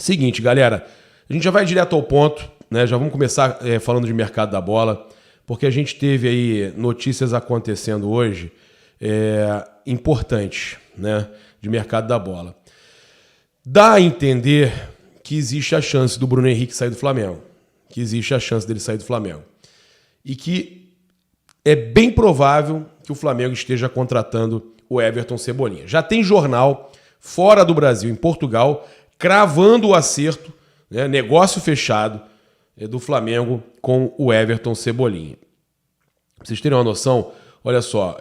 Seguinte, galera, a gente já vai direto ao ponto, né? Já vamos começar falando de mercado da bola, porque a gente teve aí notícias acontecendo hoje importantes, né? De mercado da bola. Dá a entender que existe a chance do Bruno Henrique sair do Flamengo, que existe a chance dele sair do Flamengo e que é bem provável que o Flamengo esteja contratando o Everton Cebolinha. Já tem jornal fora do Brasil, em Portugal, cravando o acerto, né, negócio fechado do Flamengo com o Everton Cebolinha. Pra vocês terem uma noção, olha só,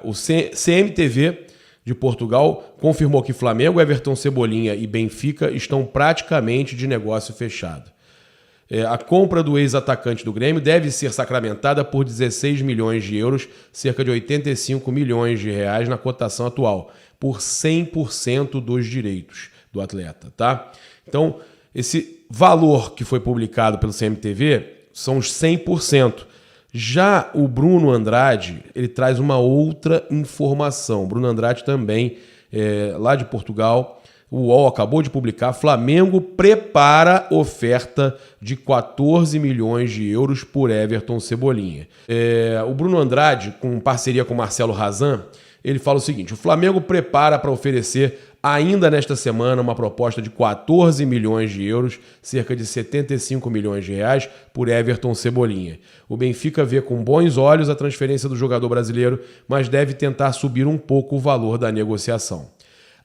o CMTV de Portugal confirmou que Flamengo, Everton Cebolinha e Benfica estão praticamente de negócio fechado. A compra do ex-atacante do Grêmio deve ser sacramentada por 16 milhões de euros, cerca de 85 milhões de reais na cotação atual, por 100% dos direitos do atleta, tá? Então, esse valor que foi publicado pelo CMTV são os 100%. Já o Bruno Andrade, ele traz uma outra informação. O Bruno Andrade também, lá de Portugal, o UOL acabou de publicar, Flamengo prepara oferta de 14 milhões de euros por Everton Cebolinha. O Bruno Andrade, com parceria com Marcelo Razan, ele fala o seguinte: o Flamengo prepara para oferecer ainda nesta semana uma proposta de 14 milhões de euros, cerca de 75 milhões de reais, por Everton Cebolinha. O Benfica vê com bons olhos a transferência do jogador brasileiro, mas deve tentar subir um pouco o valor da negociação.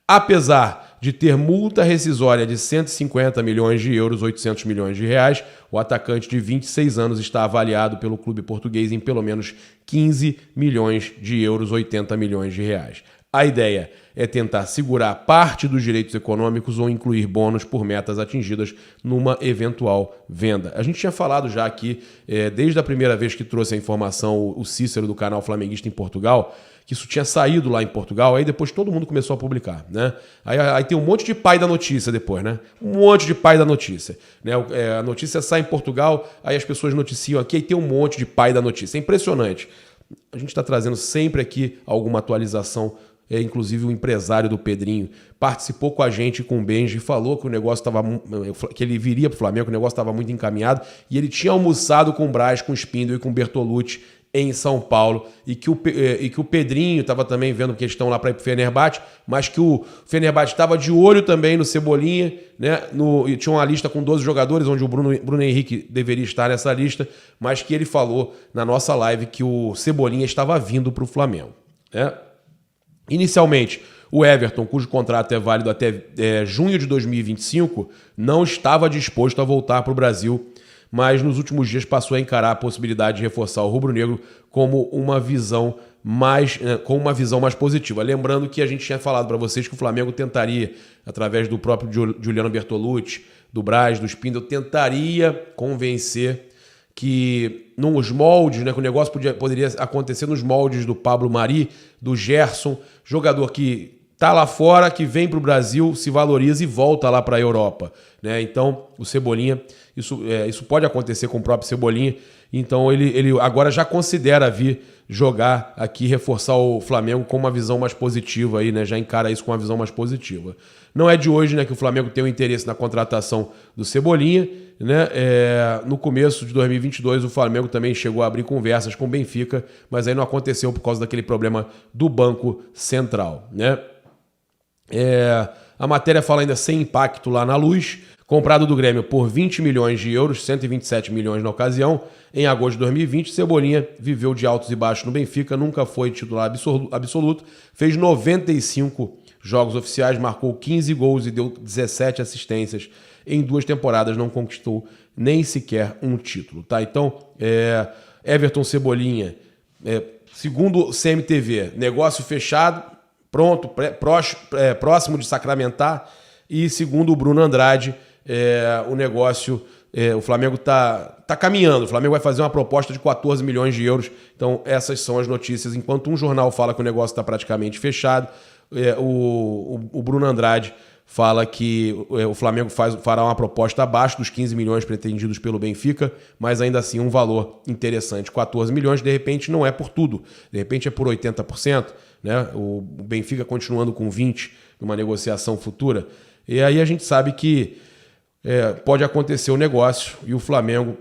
Apesar de ter multa rescisória de 150 milhões de euros, 800 milhões de reais, o atacante de 26 anos está avaliado pelo clube português em pelo menos 15 milhões de euros, 80 milhões de reais. A ideia é tentar segurar parte dos direitos econômicos ou incluir bônus por metas atingidas numa eventual venda. A gente tinha falado já aqui, desde a primeira vez que trouxe a informação, o Cícero do canal Flamenguista em Portugal, que isso tinha saído lá em Portugal, aí depois todo mundo começou a publicar, né? Aí tem um monte de pai da notícia depois, né? Um monte de pai da notícia, né? A notícia sai em Portugal, aí as pessoas noticiam aqui, aí tem um monte de pai da notícia. É impressionante. A gente está trazendo sempre aqui alguma atualização. Inclusive o empresário do Pedrinho participou com a gente, com o Benji, falou que o negócio estava, que ele viria para o Flamengo, que o negócio estava muito encaminhado, e ele tinha almoçado com o Braz, com o Spindle e com o Bertolucci em São Paulo, e que o Pedrinho estava também vendo que eles estão lá para ir para o Fenerbahçe, mas que o Fenerbahçe estava de olho também no Cebolinha, né? E tinha uma lista com 12 jogadores, onde o Bruno Henrique deveria estar nessa lista, mas que ele falou na nossa live que o Cebolinha estava vindo para o Flamengo, né? Inicialmente, o Everton, cujo contrato é válido até junho de 2025, não estava disposto a voltar para o Brasil, mas nos últimos dias passou a encarar a possibilidade de reforçar o rubro-negro com uma visão mais positiva. Lembrando que a gente tinha falado para vocês que o Flamengo tentaria, através do próprio Juliano Bertolucci, do Braz, do Spindle, tentaria convencer que nos moldes, né, que o negócio poderia acontecer nos moldes do Pablo Mari, do Gerson, jogador que está lá fora, que vem para o Brasil, se valoriza e volta lá para a Europa, né? Então, o Cebolinha, isso pode acontecer com o próprio Cebolinha, então ele agora já considera vir jogar aqui, reforçar o Flamengo com uma visão mais positiva, aí, né? Já encara isso com uma visão mais positiva. Não é de hoje, né, que o Flamengo tem um interesse na contratação do Cebolinha, né? No começo de 2022 o Flamengo também chegou a abrir conversas com o Benfica, mas aí não aconteceu por causa daquele problema do Banco Central, né? A matéria fala ainda sem impacto lá na Luz, comprado do Grêmio por 20 milhões de euros, 127 milhões na ocasião. Em agosto de 2020, Cebolinha viveu de altos e baixos no Benfica, nunca foi titular absoluto, fez 95 jogos oficiais, marcou 15 gols e deu 17 assistências. Em 2 temporadas não conquistou nem sequer um título, tá? Então, Everton Cebolinha, segundo o CMTV, negócio fechado, pronto, próximo de sacramentar, e segundo o Bruno Andrade, o negócio, o Flamengo tá caminhando, o Flamengo vai fazer uma proposta de 14 milhões de euros, então essas são as notícias. Enquanto um jornal fala que o negócio está praticamente fechado, o Bruno Andrade fala que o Flamengo fará uma proposta abaixo dos 15 milhões pretendidos pelo Benfica, mas ainda assim um valor interessante. 14 milhões, de repente, não é por tudo. De repente é por 80%, né? O Benfica continuando com 20% numa negociação futura. E aí a gente sabe que pode acontecer o negócio e o Flamengo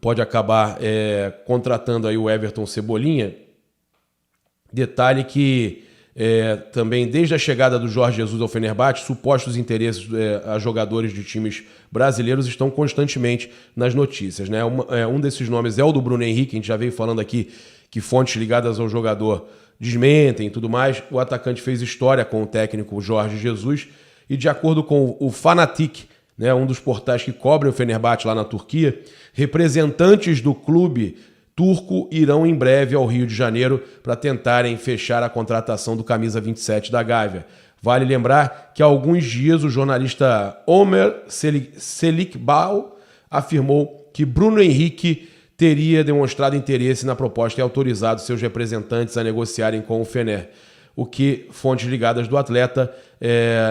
pode acabar contratando aí o Everton Cebolinha. Detalhe que também desde a chegada do Jorge Jesus ao Fenerbahçe, supostos interesses a jogadores de times brasileiros estão constantemente nas notícias, né? Um desses nomes é o do Bruno Henrique, a gente já veio falando aqui que fontes ligadas ao jogador desmentem e tudo mais. O atacante fez história com o técnico Jorge Jesus e, de acordo com o Fanatic, né, um dos portais que cobrem o Fenerbahçe lá na Turquia, representantes do clube turco irão em breve ao Rio de Janeiro para tentarem fechar a contratação do camisa 27 da Gávea. Vale lembrar que há alguns dias o jornalista Ömer Çelikbal afirmou que Bruno Henrique teria demonstrado interesse na proposta e autorizado seus representantes a negociarem com o Fener. O que fontes ligadas do atleta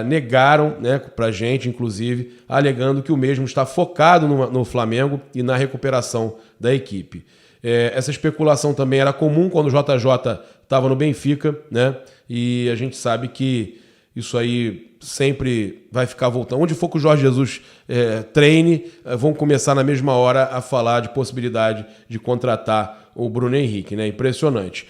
negaram, né, para a gente, inclusive, alegando que o mesmo está focado no Flamengo e na recuperação da equipe. Essa especulação também era comum quando o JJ estava no Benfica, né? E a gente sabe que isso aí sempre vai ficar voltando. Onde for que o Jorge Jesus treine, vão começar na mesma hora a falar de possibilidade de contratar o Bruno Henrique, né? Impressionante.